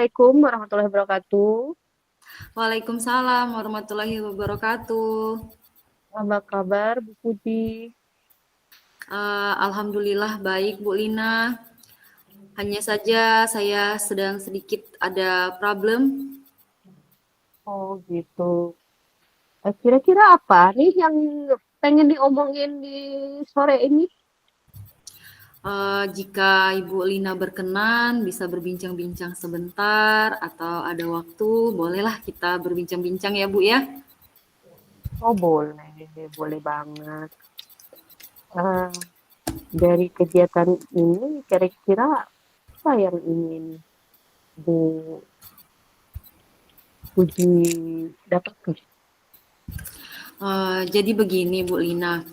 Assalamualaikum warahmatullahi wabarakatuh. Waalaikumsalam warahmatullahi wabarakatuh. Apa kabar, Bu Puji? Alhamdulillah baik Bu Lina. Hanya saja saya sedang sedikit ada problem. Oh gitu. Kira-kira apa nih yang pengen diomongin di sore ini? Jika Ibu Lina berkenan, bisa berbincang-bincang sebentar atau ada waktu, bolehlah kita berbincang-bincang ya Bu ya. Oh boleh banget. Eh, dari kegiatan ini kira-kira apa yang ingin Bu Puji dapat tuh? Jadi begini Bu Lina,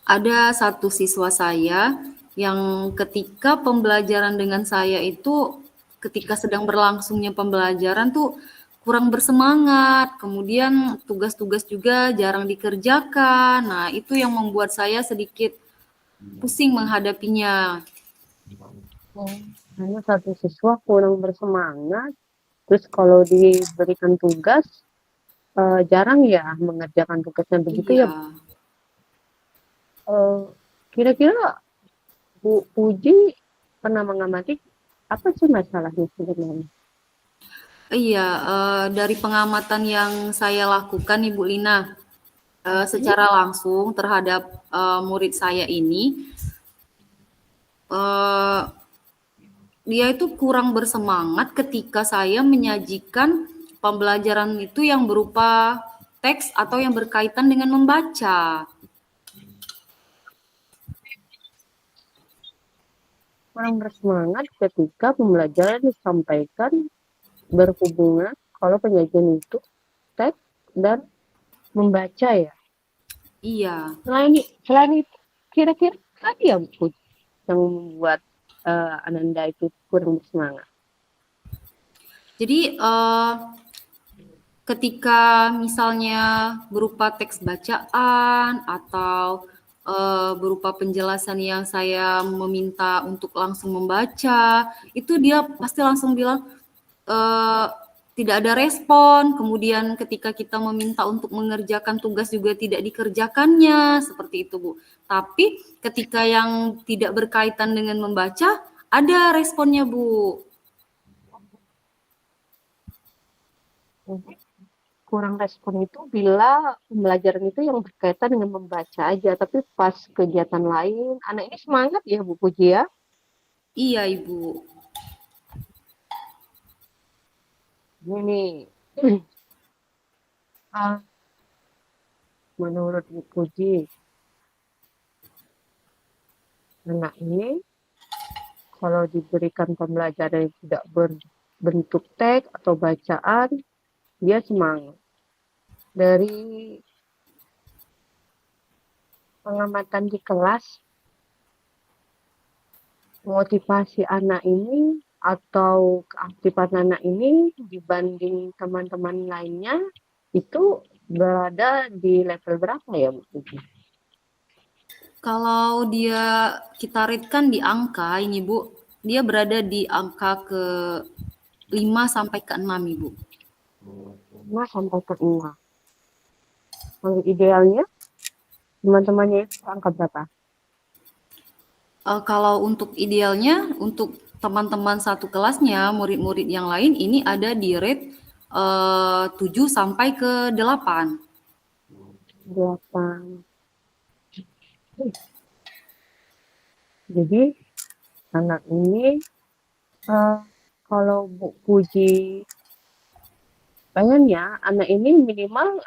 ada satu siswa saya yang ketika pembelajaran dengan saya itu, ketika sedang berlangsungnya pembelajaran tuh kurang bersemangat, kemudian tugas-tugas juga jarang dikerjakan. Nah, itu yang membuat saya sedikit pusing menghadapinya. Oh, hanya satu siswa kurang bersemangat. Terus kalau diberikan tugas, jarang ya mengerjakan tugasnya begitu ya. Iya, Eh, Kira-kira Bu Puji pernah mengamati apa sih masalahnya sebenarnya? iya, dari pengamatan yang saya lakukan Ibu Lina, Mhm. secara langsung terhadap murid saya ini, eh, dia itu kurang bersemangat ketika saya menyajikan pembelajaran itu yang berupa teks atau yang berkaitan dengan membaca. Kurang bersemangat ketika pembelajaran disampaikan berhubungan kalau penyajian itu teks dan membaca ya. Iya. Selain itu, kira-kira tadi ya Bu Puji yang membuat Ananda itu kurang bersemangat. Jadi ketika misalnya berupa teks bacaan atau berupa penjelasan yang saya meminta untuk langsung membaca, itu dia pasti langsung bilang eh, tidak ada respon. Kemudian ketika kita meminta untuk mengerjakan tugas juga tidak dikerjakannya, seperti itu Bu. Tapi ketika yang tidak berkaitan dengan membaca, ada responnya Bu. Jadi kurang respon itu bila pembelajaran itu yang berkaitan dengan membaca aja, tapi pas kegiatan lain, anak ini semangat ya Bu Puji ya. Iya Ibu. Ini ah, menurut Bu Puji, anak ini kalau diberikan pembelajaran yang tidak berbentuk teks atau bacaan, dia semangat. Dari pengamatan di kelas, motivasi anak ini atau keaktifan anak ini dibanding teman-teman lainnya itu berada di level berapa ya Bu Puji? Kalau dia kita rate-kan di angka ini Bu, dia berada di angka ke 5 sampai ke 6 Ibu. 5 sampai ke 6. Kalau idealnya teman-temannya itu angka berapa? Kalau untuk idealnya, untuk teman-teman satu kelasnya, murid-murid yang lain ini ada di rate 7 sampai ke 8. 8. Jadi anak ini eh, kalau Bu Puji pengennya anak ini minimal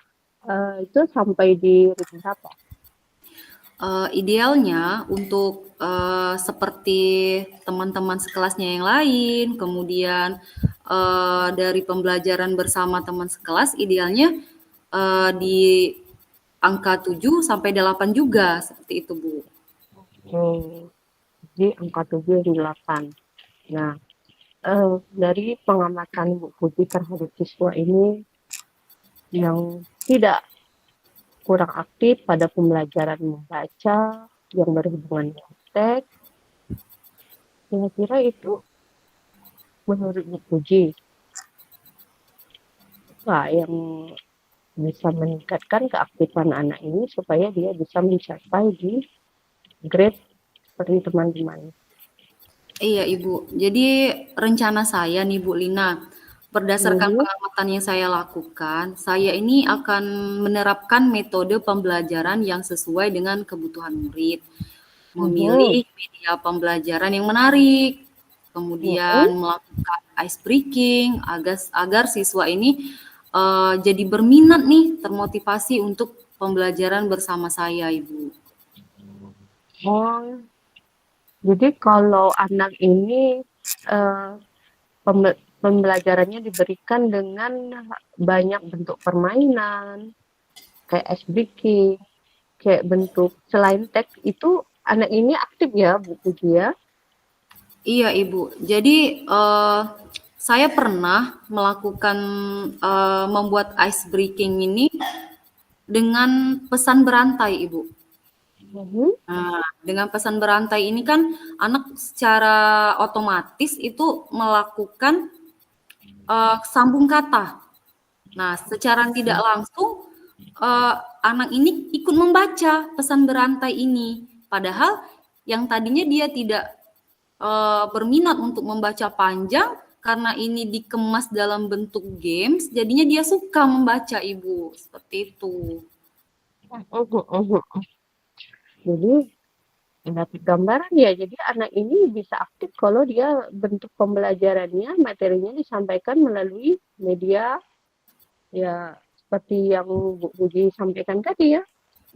itu sampai di ring berapa? Idealnya untuk seperti teman-teman sekelasnya yang lain, kemudian dari pembelajaran bersama teman sekelas, idealnya di angka 7 sampai 8 juga, seperti itu Bu. Jadi angka 7 dan 8. Nah, dari pengamatan Bu Puji terhadap siswa ini yang tidak kurang aktif pada pembelajaran membaca yang berhubungan dengan teks, kira-kira itu menurut Bu Puji, apa yang bisa meningkatkan keaktifan anak ini supaya dia bisa mencapai di grade seperti teman-teman? Iya, Ibu. Jadi rencana saya nih, Bu Lina, berdasarkan Mhm, pengamatan yang saya lakukan, saya ini akan menerapkan metode pembelajaran yang sesuai dengan kebutuhan murid. mhm, Memilih media pembelajaran yang menarik, kemudian mhm. melakukan ice breaking agar agar siswa ini jadi berminat nih, termotivasi untuk pembelajaran bersama saya, Ibu. Oh, jadi kalau anak ini eh, pembelajarannya diberikan dengan banyak bentuk permainan, kayak ice breaking, kayak bentuk selain teks itu anak ini aktif ya, Bu Puji ya? Iya, Ibu. Jadi saya pernah melakukan membuat ice breaking ini dengan pesan berantai, Ibu. Mhm. Nah, dengan pesan berantai ini kan anak secara otomatis itu melakukan sambung kata. Nah, secara tidak langsung anak ini ikut membaca pesan berantai ini. Padahal yang tadinya dia tidak berminat untuk membaca panjang karena ini dikemas dalam bentuk games, jadinya dia suka membaca, Ibu. Seperti itu. Mhm, mhm. Jadi dapat gambaran ya, jadi anak ini bisa aktif kalau dia bentuk pembelajarannya, materinya disampaikan melalui media ya seperti yang Bu Puji sampaikan tadi ya,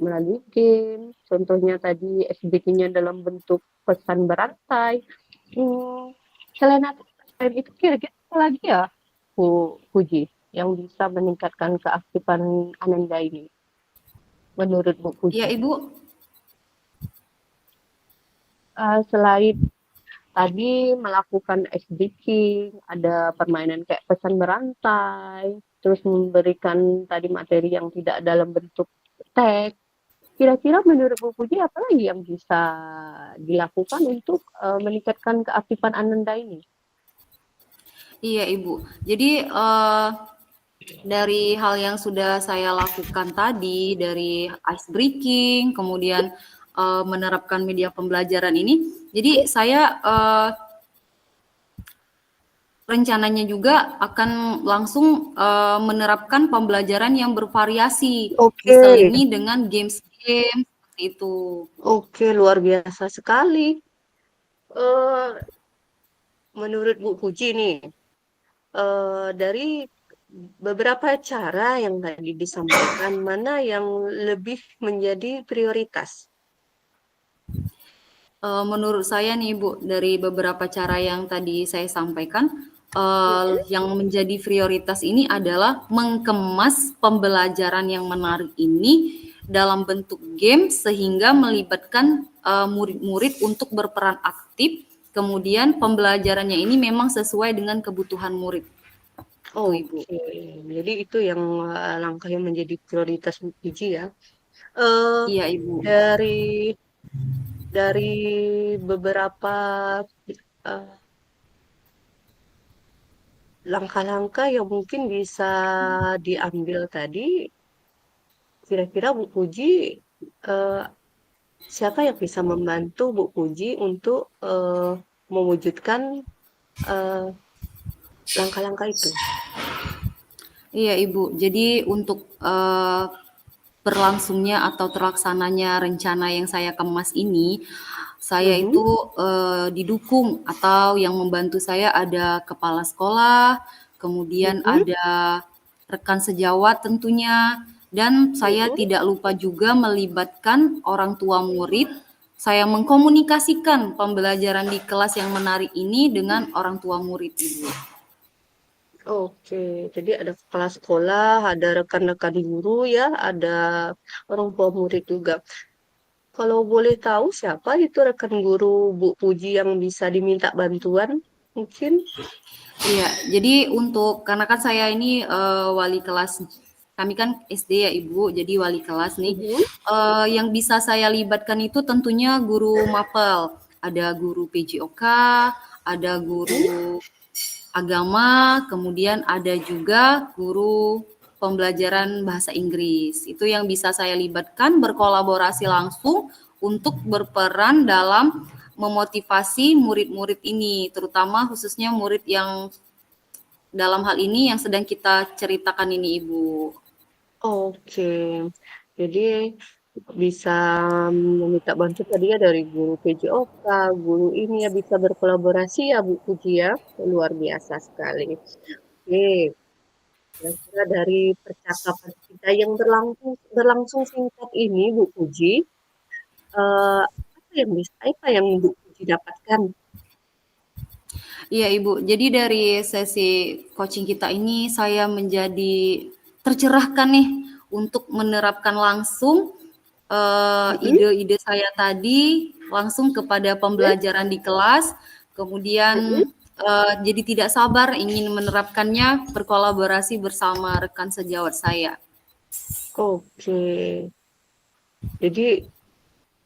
melalui game, contohnya tadi SBK-nya dalam bentuk pesan berantai. Hmm, selain itu kira-kira apa lagi ya Bu Puji yang bisa meningkatkan keaktifan Ananda ini menurut Bu Iya, Puji? Ibu. Selain tadi melakukan ice breaking, ada permainan kayak pesan berantai, terus memberikan tadi materi yang tidak dalam bentuk teks. Kira-kira menurut Bu Puji apa lagi yang bisa dilakukan untuk meningkatkan keaktifan Ananda ini? Iya, Ibu. Jadi dari hal yang sudah saya lakukan tadi, dari ice breaking, kemudian menerapkan media pembelajaran ini, jadi saya rencananya juga akan langsung menerapkan pembelajaran yang bervariasi, Oke, diselingi dengan games-games seperti itu. oke, luar biasa sekali. Eh, menurut Bu Puji nih, dari beberapa cara yang tadi disampaikan, mana yang lebih menjadi prioritas? Menurut saya nih Bu, dari beberapa cara yang tadi saya sampaikan, yang menjadi prioritas ini adalah mengemas pembelajaran yang menarik ini dalam bentuk game sehingga melibatkan murid-murid untuk berperan aktif. Kemudian pembelajarannya ini memang sesuai dengan kebutuhan murid. Itu Ibu. Oke, jadi itu yang langkah yang menjadi prioritas Bu Puji ya. Eh, Iya Ibu. dari dari beberapa eh, langkah-langkah yang mungkin bisa diambil tadi, kira-kira Bu Puji eh, siapa yang bisa membantu Bu Puji untuk mewujudkan eh, langkah-langkah itu? Iya Ibu. Jadi untuk berlangsungnya atau terlaksananya rencana yang saya kemas ini, saya Mhm, itu didukung atau yang membantu saya ada kepala sekolah, kemudian mhm, ada rekan sejawat tentunya, dan saya mhm. tidak lupa juga melibatkan orang tua murid. Saya mengkomunikasikan pembelajaran di kelas yang menarik ini dengan orang tua murid, Ibu. Oke, jadi ada kepala sekolah, ada rekan-rekan guru ya, ada orang tua murid juga. Kalau boleh tahu siapa itu rekan guru Bu Puji yang bisa diminta bantuan? Mungkin? Iya, jadi untuk karena kan saya ini wali kelas, kami kan SD ya Ibu, jadi wali kelas nih. Mhm. Yang bisa saya libatkan itu tentunya guru mapel, ada guru PJOK, ada Mhm. guru agama, kemudian ada juga guru pembelajaran bahasa Inggris. Itu yang bisa saya libatkan berkolaborasi langsung untuk berperan dalam memotivasi murid-murid ini, terutama khususnya murid yang dalam hal ini yang sedang kita ceritakan ini, Ibu. Oke, jadi bisa meminta bantuan tadi ya dari guru PJOK, guru ini ya bisa berkolaborasi ya Bu Puji ya, luar biasa sekali. Oke, kira-kira dari percakapan kita yang berlangsung singkat ini Bu Puji, apa yang Bu Puji dapatkan? Iya, Ibu. Jadi dari sesi coaching kita ini saya menjadi tercerahkan nih untuk menerapkan langsung Mm-mm, ide-ide saya tadi langsung kepada mm-mm, pembelajaran di kelas. mm-mm. Kemudian jadi tidak sabar ingin menerapkannya berkolaborasi bersama rekan sejawat saya. Oke, jadi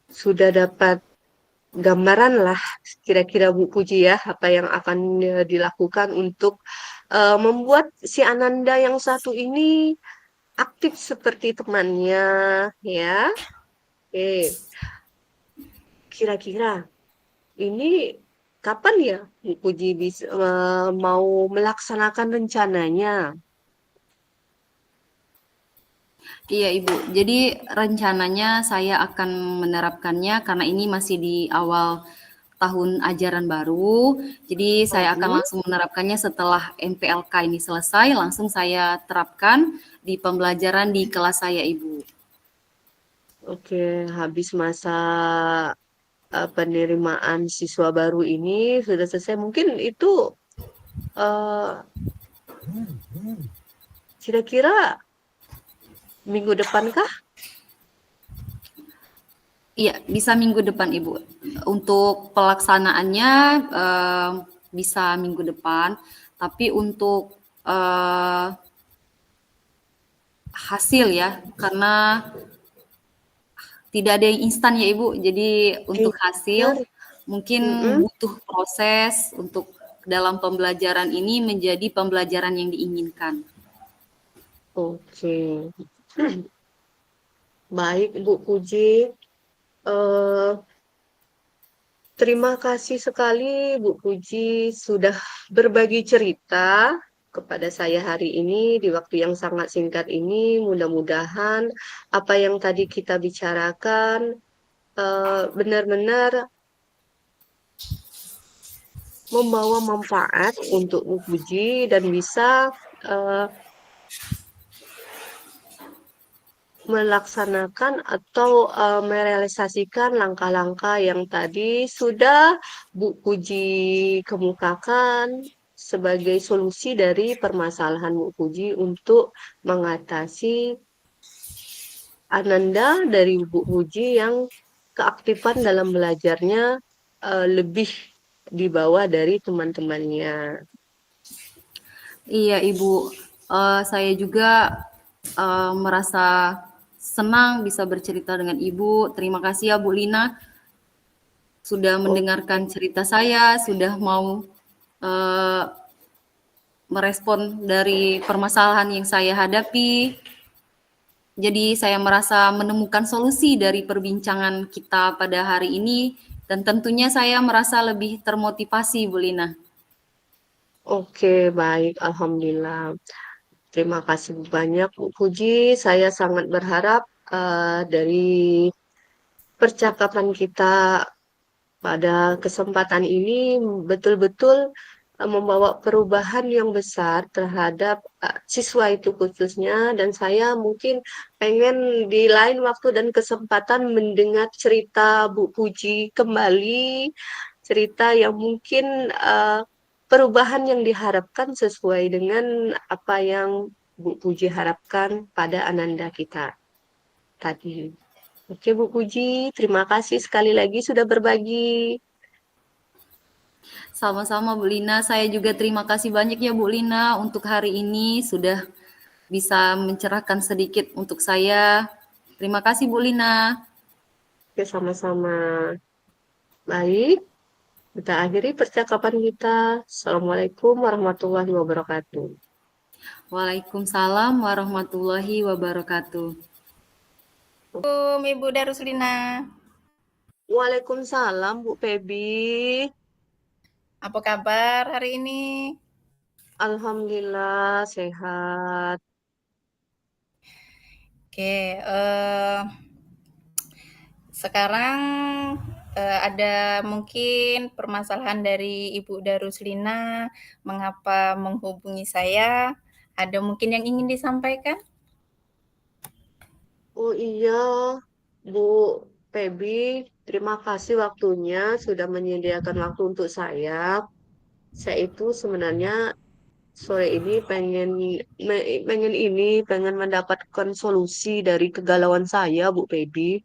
sudah dapat gambaran lah kira-kira Bu Puji ya apa yang akan dilakukan untuk membuat si Ananda yang satu ini aktif seperti temannya ya. Oke, kira-kira ini kapan ya Bu Puji bisa mau melaksanakan rencananya? Iya, Ibu. Jadi rencananya saya akan menerapkannya karena ini masih di awal tahun ajaran baru. Jadi saya akan Mhm. langsung menerapkannya setelah MPLK ini selesai, langsung saya terapkan di pembelajaran di kelas saya, Ibu. Oke, habis masa penerimaan siswa baru ini sudah selesai. Mungkin itu eh, kira-kira minggu depan kah? Iya, bisa minggu depan, Ibu. Untuk pelaksanaannya bisa minggu depan, tapi untuk hasil ya, karena tidak ada yang instan ya Ibu. Jadi Iya, untuk benar. hasil mungkin Mm-mm. butuh proses untuk dalam pembelajaran ini menjadi pembelajaran yang diinginkan. Oke, baik Bu Puji. Eh, Terima kasih sekali Bu Puji sudah berbagi cerita kepada saya hari ini di waktu yang sangat singkat ini. Mudah-mudahan apa yang tadi kita bicarakan benar-benar membawa manfaat untuk Bu Puji dan bisa eh, melaksanakan atau merealisasikan langkah-langkah yang tadi sudah Bu Puji kemukakan sebagai solusi dari permasalahan Bu Puji untuk mengatasi Ananda dari Bu Puji yang keaktifan dalam belajarnya lebih di bawah dari teman-temannya. Iya Ibu, saya juga merasa senang bisa bercerita dengan Ibu. Terima kasih ya Bu Lina sudah Oh, mendengarkan cerita saya, sudah mau eh, merespon dari permasalahan yang saya hadapi. Jadi saya merasa menemukan solusi dari perbincangan kita pada hari ini dan tentunya saya merasa lebih termotivasi, Bu Lina. oke, baik, Alhamdulillah. Terima kasih banyak, Bu Puji. Saya sangat berharap dari percakapan kita pada kesempatan ini betul-betul membawa perubahan yang besar terhadap siswa itu khususnya. Dan saya mungkin pengen di lain waktu dan kesempatan mendengar cerita Bu Puji kembali, cerita yang mungkin perubahan yang diharapkan sesuai dengan apa yang Bu Puji harapkan pada Ananda kita tadi. Oke, Bu Puji, terima kasih sekali lagi sudah berbagi. Sama-sama Bu Lina, saya juga terima kasih banyak ya Bu Lina untuk hari ini sudah bisa mencerahkan sedikit untuk saya. Terima kasih Bu Lina. Oke, sama-sama. Baik, Kita akhiri percakapan kita. Assalamualaikum warahmatullahi wabarakatuh. Waalaikumsalam warahmatullahi wabarakatuh. Ibu Daruslina. Waalaikumsalam Bu Febi. Apa kabar hari ini? Alhamdulillah sehat. Oke, sekarang ada mungkin permasalahan dari Ibu Daruslina, mengapa menghubungi saya? Ada mungkin yang ingin disampaikan? Oh iya, Bu Febi, terima kasih waktunya sudah menyediakan waktu untuk saya. Saya itu sebenarnya sore ini pengen mendapatkan solusi dari kegalauan saya, Bu Febi.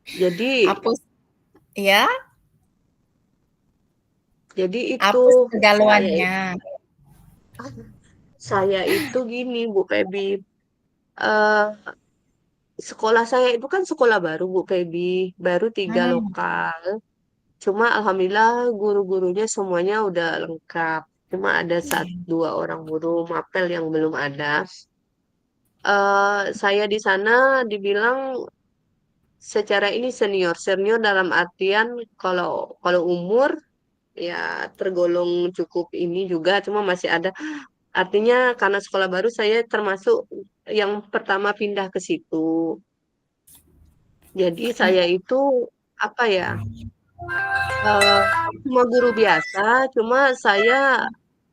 Jadi, Apa ya? jadi itu Apa saya kegalauannya? saya itu gini, Bu Febi. Eh, sekolah saya itu kan sekolah baru, Bu Febi, baru 3 lokal. Cuma alhamdulillah guru-gurunya semuanya udah lengkap. Cuma ada dua orang guru mapel yang belum ada. Saya di sana dibilang secara ini senior, senior dalam artian kalau kalau umur ya tergolong cukup ini juga, cuma masih ada. Artinya karena sekolah baru saya termasuk yang pertama pindah ke situ. Jadi saya itu apa ya? eh, Cuma guru biasa, cuma saya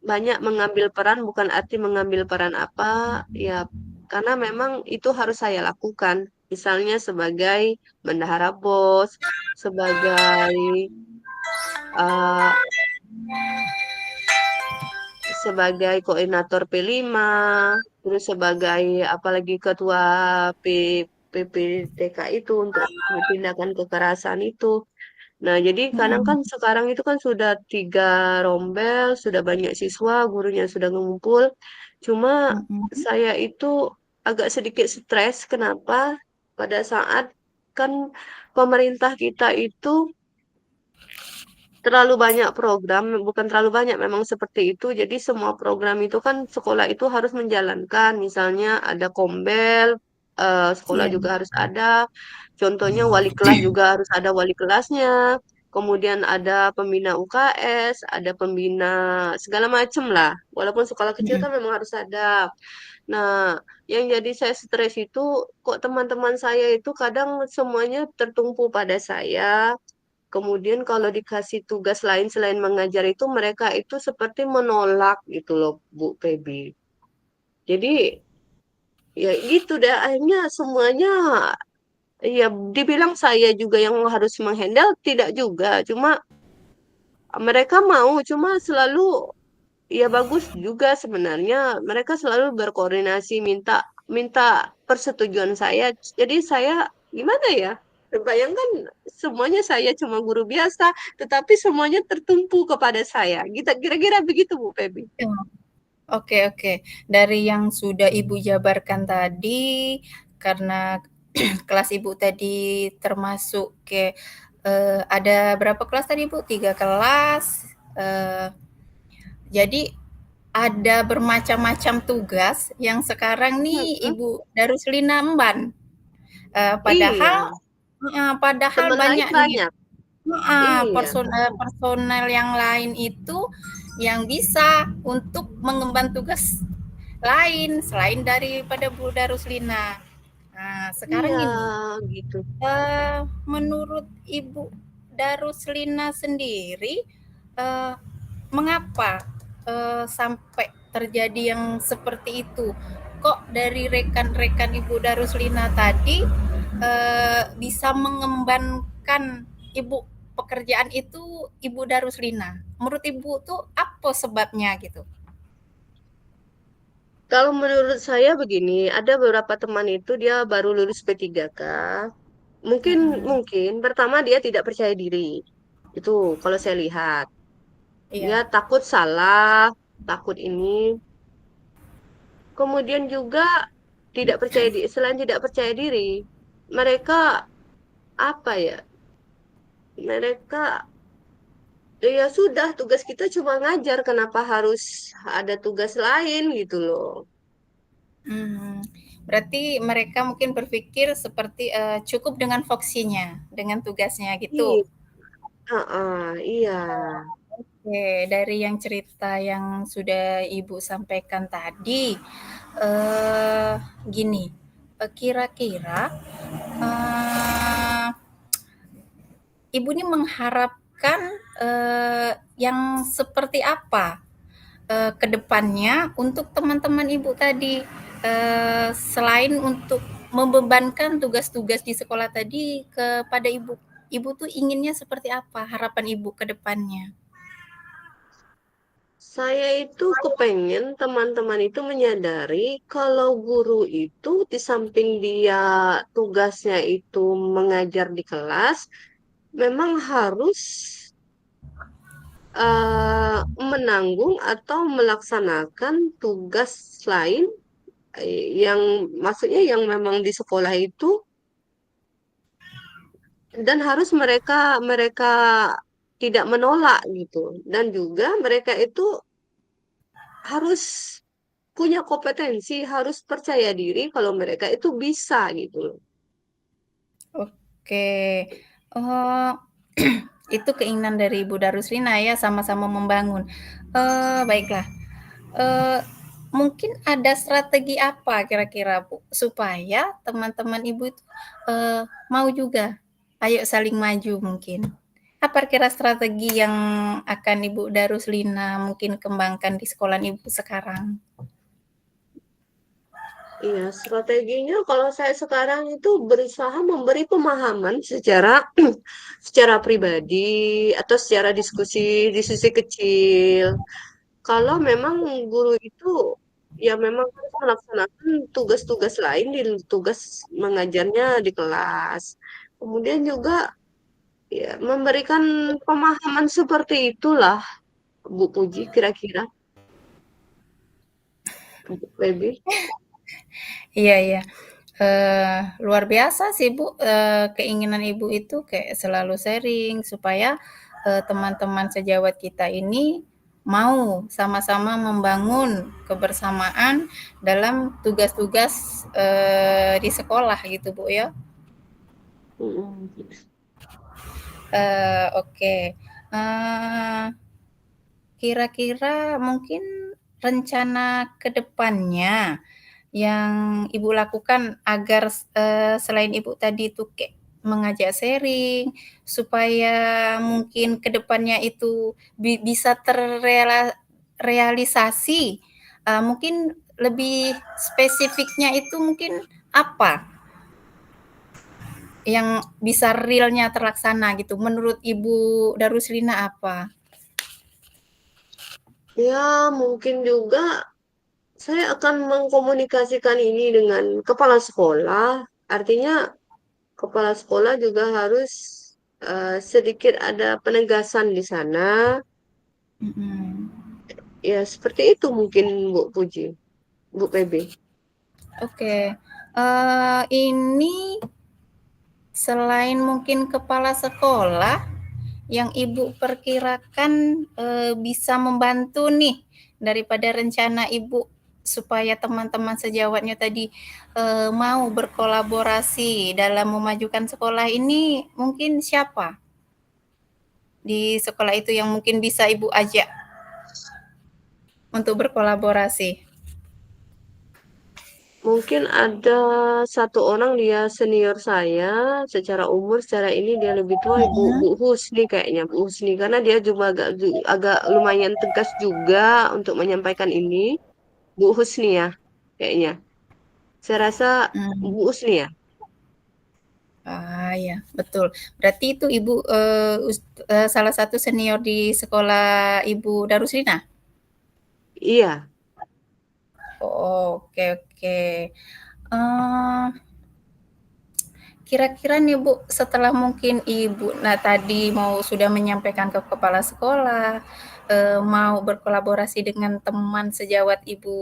banyak mengambil peran, bukan arti mengambil peran apa, ya karena memang itu harus saya lakukan. Misalnya sebagai bendahara BOS, sebagai eh, sebagai koordinator P5, terus sebagai apalagi ketua P, PPTK itu untuk tindakan kekerasan itu. Nah, jadi kadang kan sekarang itu kan sudah 3 rombel, sudah banyak siswa, gurunya sudah ngumpul. Cuma saya itu agak sedikit stres. Kenapa? Pada saat kan pemerintah kita itu terlalu banyak program, bukan terlalu banyak, memang seperti itu. Jadi semua program itu kan sekolah itu harus menjalankan. Misalnya ada kombel, sekolah Iya. juga harus ada. Contohnya wali kelas juga harus ada wali kelasnya. Kemudian ada pembina UKS, ada pembina segala macam lah. Walaupun sekolah kecil kan memang harus ada. Nah, yang jadi saya stres itu kok teman-teman saya itu kadang semuanya tertumpu pada saya. Kemudian kalau dikasih tugas lain selain mengajar itu mereka itu seperti menolak gitu loh Bu Febi. Jadi ya gitu deh akhirnya semuanya ya dibilang saya juga yang harus menghandle tidak juga. Cuma mereka mau cuma selalu ya bagus juga sebenarnya mereka selalu berkoordinasi minta minta persetujuan saya. Jadi saya gimana ya? Bayangkan semuanya saya cuma guru biasa, tetapi semuanya tertumpu kepada saya. Kita kira-kira begitu Bu Febi. Oke, oke. Dari yang sudah Ibu jabarkan tadi, karena kelas Ibu tadi termasuk ada berapa kelas tadi Bu? 3 kelas. Jadi ada bermacam-macam tugas yang sekarang nih Mm-mm. Ibu Daruslina emban. Iya, Padahal teman lain banyak nih banyak. Iya, personel yang lain itu yang bisa untuk mengemban tugas lain selain daripada Bu Daruslina. Nah, sekarang iya ini gitu. menurut Ibu Daruslina sendiri, eh, mengapa sampai terjadi yang seperti itu? Kok dari rekan-rekan Ibu Daruslina tadi bisa mengembankan Ibu pekerjaan itu Ibu Daruslina? Menurut Ibu tuh apa sebabnya gitu? Kalau menurut saya begini, ada beberapa teman itu dia baru lulus P3K. Mungkin Mm-mm. mungkin pertama dia tidak percaya diri. Itu kalau saya lihat. Dia Iya. takut salah, takut ini. Kemudian juga tidak percaya diri. Selain tidak percaya diri, mereka apa ya? Mereka Ya sudah, tugas kita cuma ngajar, kenapa harus ada tugas lain gitu loh. Berarti mereka mungkin berpikir seperti, cukup dengan voksinya, dengan tugasnya gitu? Iya, iya. Oke, dari yang cerita yang sudah Ibu sampaikan tadi, gini, kira-kira, eee, Ibu ini mengharapkan, yang seperti apa, ke depannya untuk teman-teman Ibu tadi? Selain untuk membebankan tugas-tugas di sekolah tadi kepada Ibu, Ibu tuh inginnya seperti apa harapan Ibu ke depannya? Saya itu kepengen teman-teman itu menyadari kalau guru itu di samping dia tugasnya itu mengajar di kelas, memang harus menanggung atau melaksanakan tugas lain yang maksudnya yang memang di sekolah itu, dan harus mereka mereka tidak menolak gitu, dan juga mereka itu harus punya kompetensi, harus percaya diri kalau mereka itu bisa gitu loh. Oke, oh, itu keinginan dari Ibu Daruslina ya, sama-sama membangun. Baiklah, eee, mungkin ada strategi apa kira-kira, Bu, supaya teman-teman Ibu itu, mau juga, ayo saling maju mungkin. Apa kira strategi yang akan Ibu Daruslina mungkin kembangkan di sekolah Ibu sekarang? Iya, strateginya kalau saya sekarang itu berusaha memberi pemahaman secara secara pribadi atau secara diskusi kecil. Kalau memang guru itu ya memang harus melaksanakan tugas-tugas lain di tugas mengajarnya di kelas. Kemudian juga ya memberikan pemahaman seperti itulah Bu Puji kira-kira Bu Feby. Iya iya. Luar biasa sih Bu, keinginan Ibu itu kayak selalu sharing supaya, teman-teman sejawat kita ini mau sama-sama membangun kebersamaan dalam tugas-tugas, di sekolah gitu Bu ya. Mm-mm. Oke, kira-kira mungkin rencana ke depannya yang Ibu lakukan agar, selain Ibu tadi itu kayak mengajak sharing, supaya mungkin ke depannya itu bisa realisasi, mungkin lebih spesifiknya itu mungkin apa yang bisa realnya terlaksana gitu, menurut Ibu Daruslina apa? Ya, mungkin juga saya akan mengkomunikasikan ini dengan kepala sekolah. Artinya kepala sekolah juga harus sedikit ada penegasan di sana. Mhm. Ya, seperti itu mungkin Bu Puji, Bu PB. Oke, ini selain mungkin kepala sekolah yang Ibu perkirakan, bisa membantu nih daripada rencana Ibu supaya teman-teman sejawatnya tadi, mau berkolaborasi dalam memajukan sekolah ini mungkin siapa di sekolah itu yang mungkin bisa Ibu ajak untuk berkolaborasi? Mungkin ada satu orang dia senior saya, secara umur, secara ini dia lebih tua, Bu Mhm. Husni kayaknya, Bu Husni, karena dia juga agak lumayan tegas juga untuk menyampaikan ini, Bu Husni ya, kayaknya. Saya rasa Mmm. Bu Husni ya. Ah, ya, betul. Berarti itu Ibu, salah satu senior di sekolah Ibu Daruslina? Iya, Oh, oke oke. Kira-kira nih Bu, setelah mungkin Ibu tadi mau sudah menyampaikan ke kepala sekolah, mau berkolaborasi dengan teman sejawat Ibu,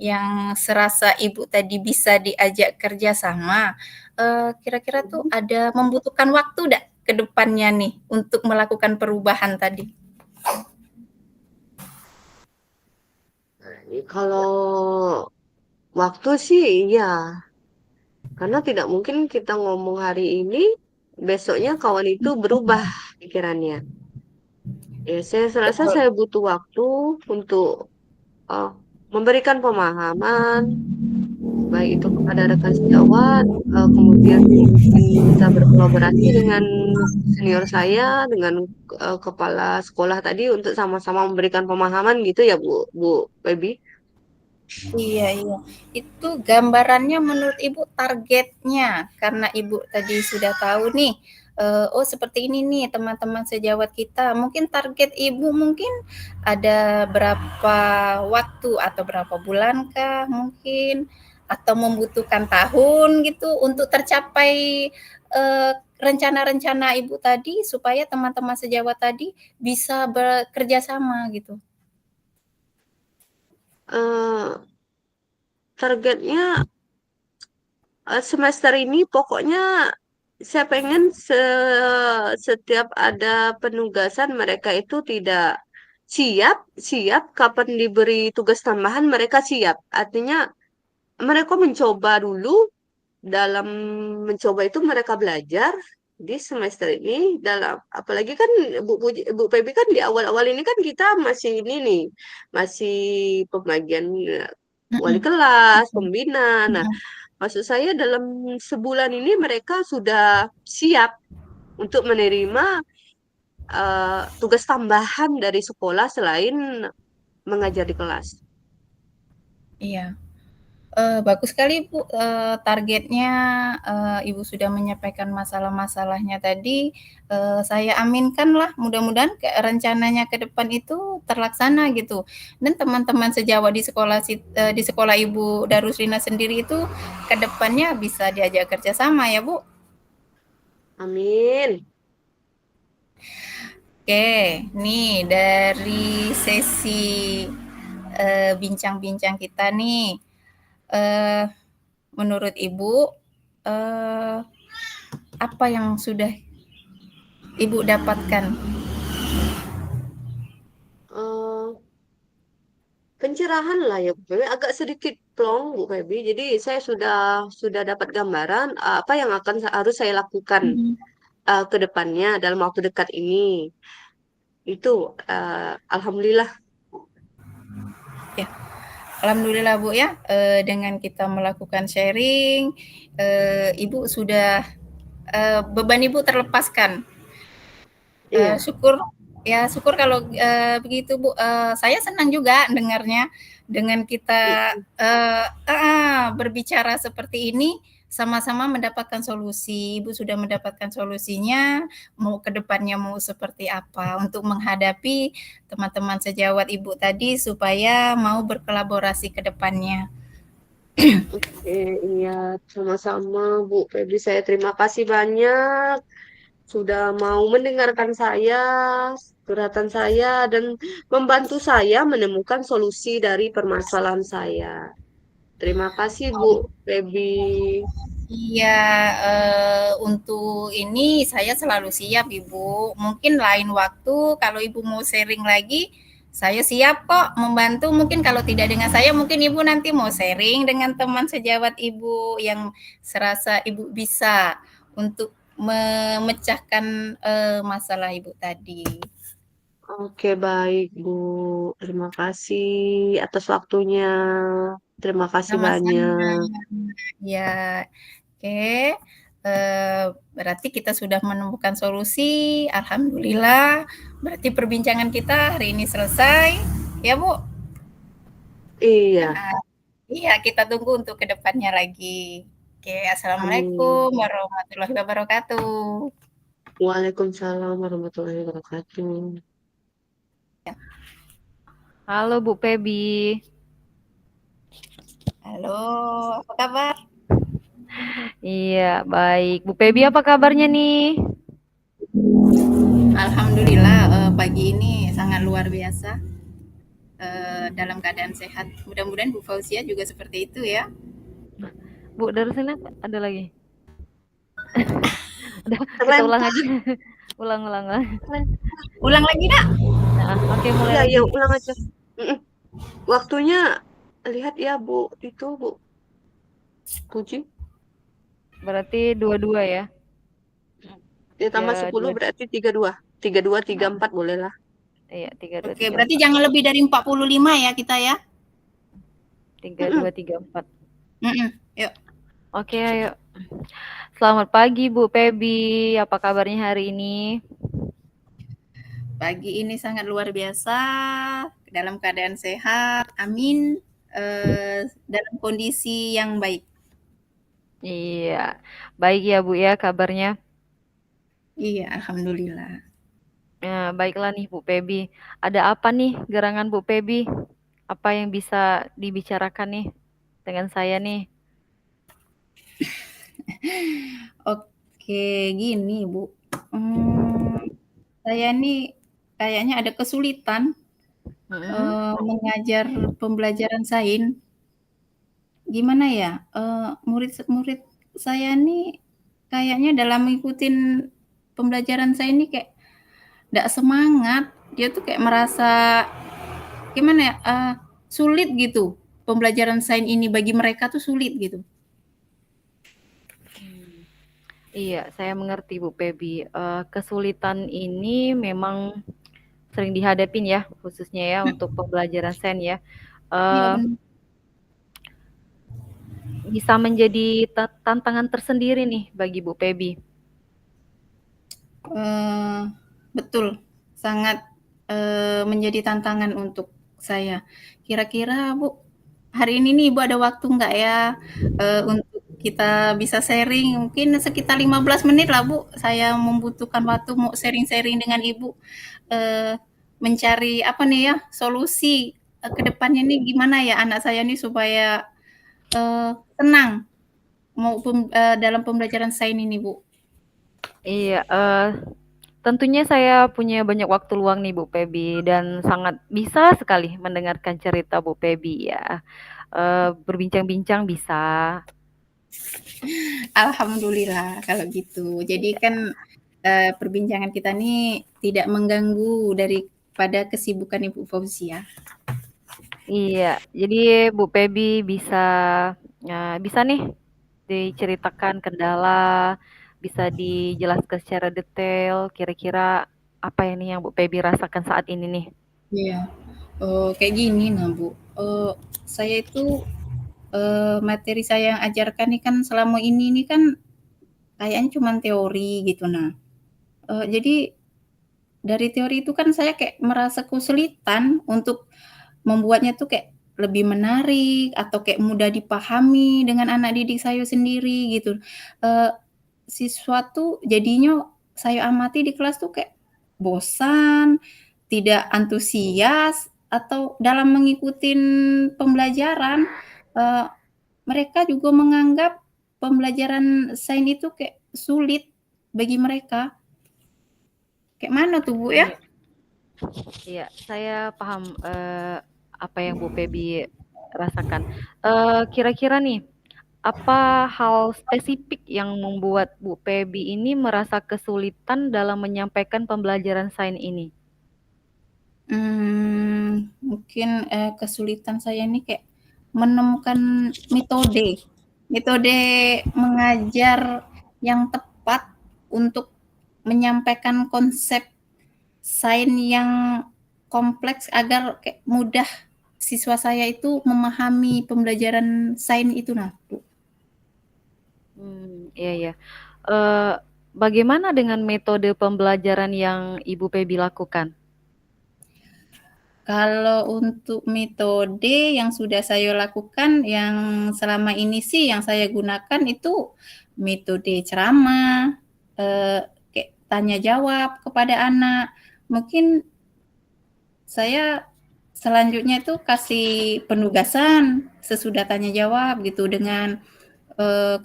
yang serasa Ibu tadi bisa diajak kerja sama, kira-kira tuh mhm. ada membutuhkan waktu nggak? ke depannya nih untuk melakukan perubahan tadi? Kalau waktu sih iya, karena tidak mungkin kita ngomong hari ini, besoknya kawan itu berubah pikirannya. Ya, saya rasa Betul. saya butuh waktu untuk uh, memberikan pemahaman, baik itu kepada rekan sejawat, kemudian mungkin bisa berkolaborasi dengan senior saya, dengan kepala sekolah tadi untuk sama-sama memberikan pemahaman gitu ya Bu Baby. Iya, iya. Itu gambarannya menurut Ibu targetnya, karena Ibu tadi sudah tahu nih, oh seperti ini nih teman-teman sejawat kita. Mungkin target Ibu mungkin ada berapa waktu atau berapa bulan kah mungkin, atau membutuhkan tahun gitu untuk tercapai rencana-rencana Ibu tadi supaya teman-teman sejawat tadi bisa bekerja sama gitu. Eh, Targetnya semester ini pokoknya saya pengen setiap ada penugasan mereka itu tidak siap, siap kapan diberi tugas tambahan mereka siap. Artinya mereka mencoba dulu, dalam mencoba itu mereka belajar di semester ini, dalam apalagi kan Bu Pebi kan di awal-awal ini kan kita masih ini nih, masih pembagian wali Mhm, kelas, betul. pembina. Nah, Mhm. maksud saya dalam sebulan ini mereka sudah siap untuk menerima tugas tambahan dari sekolah selain mengajar di kelas. Iya. Bagus sekali Bu, targetnya, Ibu sudah menyampaikan masalah-masalahnya tadi, saya aminkanlah mudah-mudahan rencananya ke depan itu terlaksana gitu. Dan teman-teman sejawat di sekolah Ibu Darusrina sendiri itu ke depannya bisa diajak kerjasama ya Bu. Amin. Oke, nih dari sesi, bincang-bincang kita nih, eee, menurut Ibu, eee, apa yang sudah Ibu dapatkan? Eh, Pencerahan lah ya Bu Feby, agak sedikit plong Bu Feby. Jadi saya sudah dapat gambaran apa yang harus saya lakukan Mhm. ke depannya dalam waktu dekat ini. Itu alhamdulillah. Ya, alhamdulillah Bu ya, dengan kita melakukan sharing, Ibu sudah beban Ibu terlepaskan. Iya. Syukur ya syukur kalau, begitu Bu, saya senang juga dengarnya dengan kita, berbicara seperti ini, sama-sama mendapatkan solusi. Ibu sudah mendapatkan solusinya, mau ke depannya mau seperti apa untuk menghadapi teman-teman sejawat Ibu tadi supaya mau berkolaborasi ke depannya. Oke, iya, sama-sama Bu Febri. Saya terima kasih banyak sudah mau mendengarkan saya, curhatan saya, dan membantu saya menemukan solusi dari permasalahan saya. Terima kasih Bu Febri. Iya, untuk ini saya selalu siap Ibu. Mungkin lain waktu kalau Ibu mau sharing lagi, saya siap kok membantu. Mungkin kalau tidak dengan saya, mungkin Ibu nanti mau sharing dengan teman sejawat Ibu yang serasa Ibu bisa untuk memecahkan masalah Ibu tadi. Oke, baik Bu. Terima kasih atas waktunya. Terima kasih Sama-sama. banyak. Ya, oke. Berarti kita sudah menemukan solusi. Alhamdulillah. Berarti perbincangan kita hari ini selesai. Ya, Bu. Iya, Nah, iya, kita tunggu untuk kedepannya lagi. Oke, amin. Assalamualaikum warahmatullahi wabarakatuh. Waalaikumsalam warahmatullahi wabarakatuh. Halo Bu Pebi. Halo, apa kabar? Iya, baik. Bu Pebi apa kabarnya nih? Alhamdulillah, pagi ini sangat luar biasa. Dalam keadaan sehat. Mudah-mudahan Bu Fauzia juga seperti itu ya. Bu, dari sini ada lagi. Udah kita Terlempar. ulang aja. Ulang. Ulang lagi, Nak. Nah, oke mulai Ya, lagi. ya ulang aja. Waktunya lihat ya Bu, itu Bu Puji. Berarti 22 ya. Ditambah Ya, 10 berarti 32. 32, 34 boleh lah. Iya, 32, Oke, 34. berarti jangan lebih dari 45 ya kita ya. 32, 34. Yuk. Oke, ayo. Selamat pagi Bu Pebi. Apa kabarnya hari ini? Pagi ini sangat luar biasa, dalam keadaan sehat, amin, dalam kondisi yang baik. Iya, baik ya Bu ya kabarnya. Iya, alhamdulillah. Baiklah nih Bu Pebi. Ada apa nih gerangan Bu Pebi? Apa yang bisa dibicarakan nih dengan saya nih? Oke, gini Bu, saya nih kayaknya ada kesulitan mengajar pembelajaran sains. Gimana ya, murid-murid saya nih kayaknya dalam ngikutin pembelajaran saya ini kayak nggak semangat. Dia tuh kayak merasa gimana ya, sulit gitu. Pembelajaran sains ini bagi mereka tuh sulit gitu. Iya, saya mengerti Bu Pebi. Kesulitan ini memang sering dihadapin ya, khususnya ya untuk pembelajaran sains ya. Iya Eh, benar. Bisa menjadi tantangan tersendiri nih bagi Bu Pebi. Betul, sangat menjadi tantangan untuk saya. Kira-kira Bu, hari ini nih Ibu ada waktu nggak ya untuk kita bisa sharing? Mungkin sekitar 15 menit lah Bu. Saya membutuhkan waktu mau sharing-sharing dengan Ibu. Mencari apa nih ya, solusi ke depannya nih gimana ya anak saya nih supaya tenang mau dalam pembelajaran sains ini Bu. Iya, tentunya saya punya banyak waktu luang nih Bu Pebi dan sangat bisa sekali mendengarkan cerita Bu Pebi ya. Berbincang-bincang bisa. Alhamdulillah kalau gitu. Jadi kan perbincangan kita nih tidak mengganggu daripada kesibukan Ibu Fauzia. Iya, jadi Bu Pebi bisa nih diceritakan kendala, bisa dijelaskan secara detail, kira-kira apa ini yang Bu Pebi rasakan saat ini nih? Iya. Kayak gini nah Bu. Saya itu materi saya yang ajarkan nih kan selama ini kan kayaknya cuma teori gitu nah. Jadi dari teori itu kan saya kayak merasa kesulitan untuk membuatnya tuh kayak lebih menarik atau kayak mudah dipahami dengan anak didik saya sendiri gitu. Siswa tuh jadinya saya amati di kelas tuh kayak bosan, tidak antusias, atau dalam mengikuti pembelajaran, mereka juga menganggap pembelajaran sains itu kayak sulit bagi mereka. Kayak mana tuh Bu ya? Iya, saya paham apa yang Bu Pebi rasakan. Kira-kira nih, apa hal spesifik yang membuat Bu Pebi ini merasa kesulitan dalam menyampaikan pembelajaran sains ini? Mungkin kesulitan saya ini kayak menemukan metode mengajar yang tepat untuk menyampaikan konsep sains yang kompleks agar kayak mudah siswa saya itu memahami pembelajaran sains itu nah Bu. Iya. Bagaimana dengan metode pembelajaran yang Ibu Pebi lakukan? Kalau untuk metode yang sudah saya lakukan yang selama ini sih yang saya gunakan itu metode ceramah, kayak tanya jawab kepada anak. Mungkin saya selanjutnya itu kasih penugasan sesudah tanya jawab gitu dengan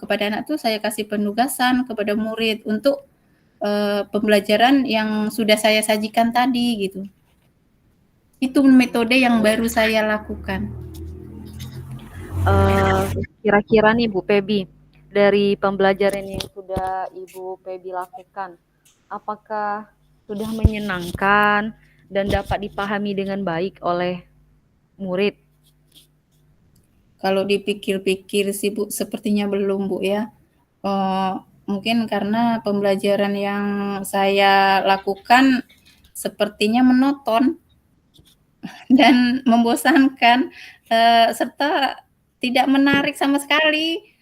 kepada anak tuh saya kasih penugasan kepada murid untuk pembelajaran yang sudah saya sajikan tadi gitu. Itu metode yang baru saya lakukan. Kira-kira nih Bu Pebi, dari pembelajaran yang sudah Ibu Pebi lakukan, apakah sudah menyenangkan dan dapat dipahami dengan baik oleh murid? Kalau dipikir-pikir sih Bu, sepertinya belum Bu ya. Mungkin karena pembelajaran yang saya lakukan sepertinya monoton dan membosankan, serta tidak menarik sama sekali,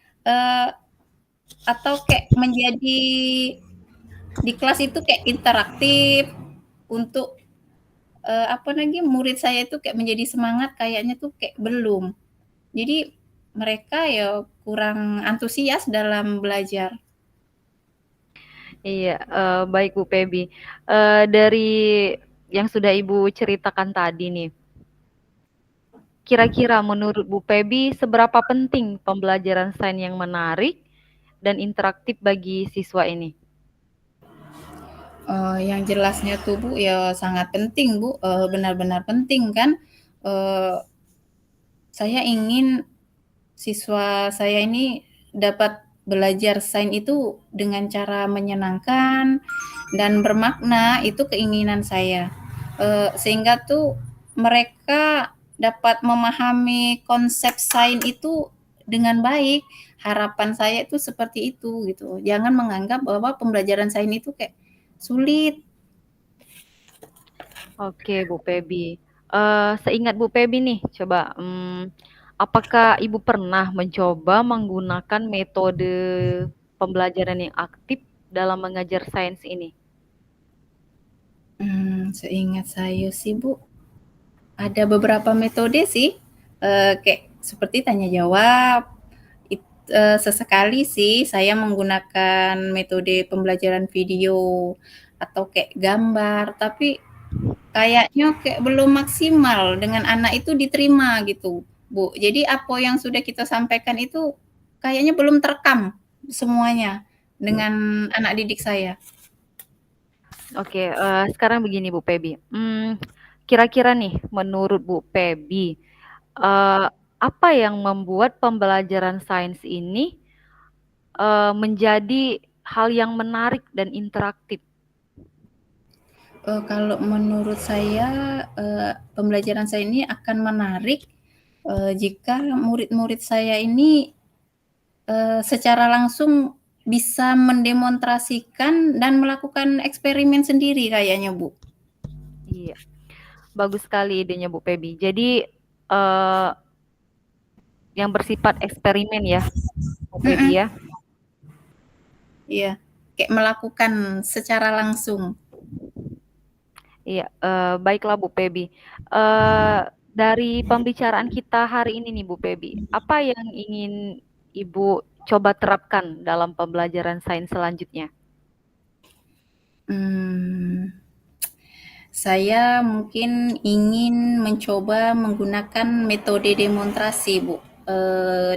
atau kayak menjadi di kelas itu kayak interaktif untuk, apa lagi, murid saya itu kayak menjadi semangat kayaknya tuh kayak belum. Jadi mereka ya kurang antusias dalam belajar. Iya, baik Bu Pebi. Dari yang sudah Ibu ceritakan tadi nih, kira-kira menurut Bu Pebi seberapa penting pembelajaran sains yang menarik dan interaktif bagi siswa ini? Yang jelasnya tuh Bu ya sangat penting Bu, benar-benar penting kan. Saya ingin siswa saya ini dapat belajar sains itu dengan cara menyenangkan dan bermakna, itu keinginan saya. Sehingga tuh mereka dapat memahami konsep sains itu dengan baik. Harapan saya itu seperti itu gitu. Jangan menganggap bahwa pembelajaran sains itu kayak sulit. Oke, Bu Pebi. Seingat Bu Pebi nih, coba, apakah Ibu pernah mencoba menggunakan metode pembelajaran yang aktif dalam mengajar sains ini? Seingat saya sih Bu, ada beberapa metode sih, kayak seperti tanya jawab. Sesekali sih saya menggunakan metode pembelajaran video atau kayak gambar, tapi kayaknya kayak belum maksimal dengan anak itu diterima gitu, Bu. Jadi apa yang sudah kita sampaikan itu kayaknya belum terekam semuanya dengan anak didik saya. Oke, sekarang begini Bu Pebi, kira-kira nih menurut Bu Pebi, apa yang membuat pembelajaran sains ini, menjadi hal yang menarik dan interaktif? Kalau menurut saya, pembelajaran saya ini akan menarik, jika murid-murid saya ini, secara langsung bisa mendemonstrasikan dan melakukan eksperimen sendiri kayaknya, Bu. Iya, bagus sekali idenya Bu Pebi. Jadi, yang bersifat eksperimen ya, Bu Pebi ya? Iya, kayak melakukan secara langsung. Iya, baiklah Bu Pebi. Dari pembicaraan kita hari ini nih Bu Pebi, apa yang ingin Ibu coba terapkan dalam pembelajaran sains selanjutnya? Saya mungkin ingin mencoba menggunakan metode demonstrasi, Bu,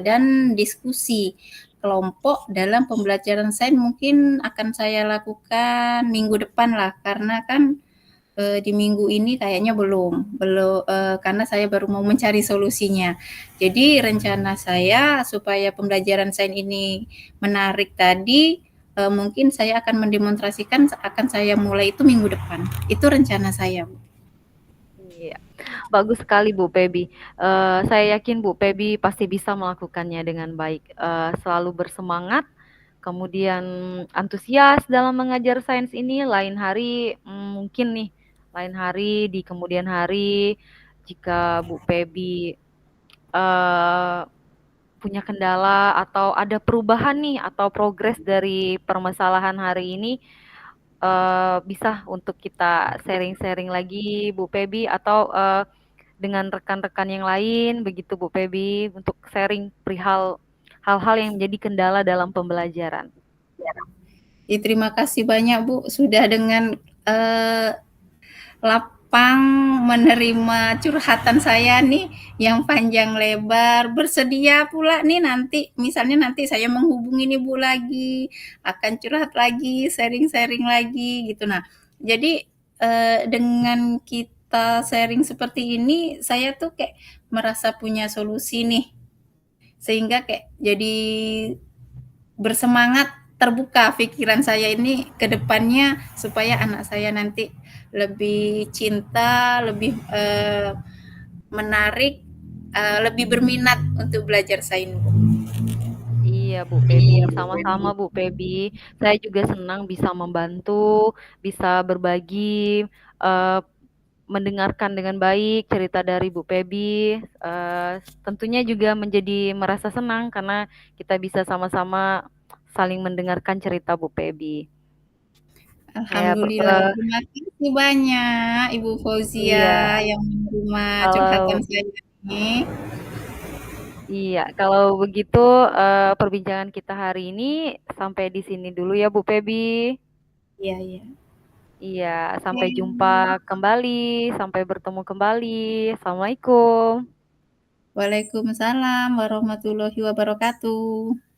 dan diskusi kelompok dalam pembelajaran sains mungkin akan saya lakukan minggu depan lah, karena kan di minggu ini kayaknya belum, karena saya baru mau mencari solusinya. Jadi rencana saya supaya pembelajaran sains ini menarik tadi, mungkin saya akan mendemonstrasikan akan saya mulai itu minggu depan. Itu rencana saya, Bu. Iya, bagus sekali Bu Pebi. Saya yakin Bu Pebi pasti bisa melakukannya dengan baik. Selalu bersemangat, kemudian antusias dalam mengajar sains ini. Lain hari, mungkin nih, lain hari di kemudian hari, jika Bu Pebi punya kendala atau ada perubahan nih atau progres dari permasalahan hari ini, bisa untuk kita sharing-sharing lagi Bu Pebi atau dengan rekan-rekan yang lain begitu Bu Pebi untuk sharing perihal hal-hal yang menjadi kendala dalam pembelajaran. Terima kasih banyak Bu sudah dengan lapang menerima curhatan saya nih yang panjang lebar, bersedia pula nih nanti misalnya nanti saya menghubungi Ibu lagi, akan curhat lagi, sharing-sharing lagi gitu. Nah, jadi dengan kita sharing seperti ini saya tuh kayak merasa punya solusi nih. Sehingga kayak jadi bersemangat, terbuka pikiran saya ini ke depannya supaya anak saya nanti lebih cinta, lebih menarik, lebih berminat untuk belajar sains, Bu. Iya Bu Febi, sama-sama Bu Febi. Saya juga senang bisa membantu, bisa berbagi, mendengarkan dengan baik cerita dari Bu Febi. Tentunya juga menjadi merasa senang karena kita bisa sama-sama saling mendengarkan cerita Bu Febi. Alhamdulillah, terima kasih banyak Ibu Fauzia Iya, yang menerima curhatan kalau saya ini. kalau begitu perbincangan kita hari ini sampai di sini dulu ya Bu Febi. Iya, iya. Iya, sampai jumpa kembali, sampai bertemu kembali. Assalamualaikum. Waalaikumsalam warahmatullahi wabarakatuh.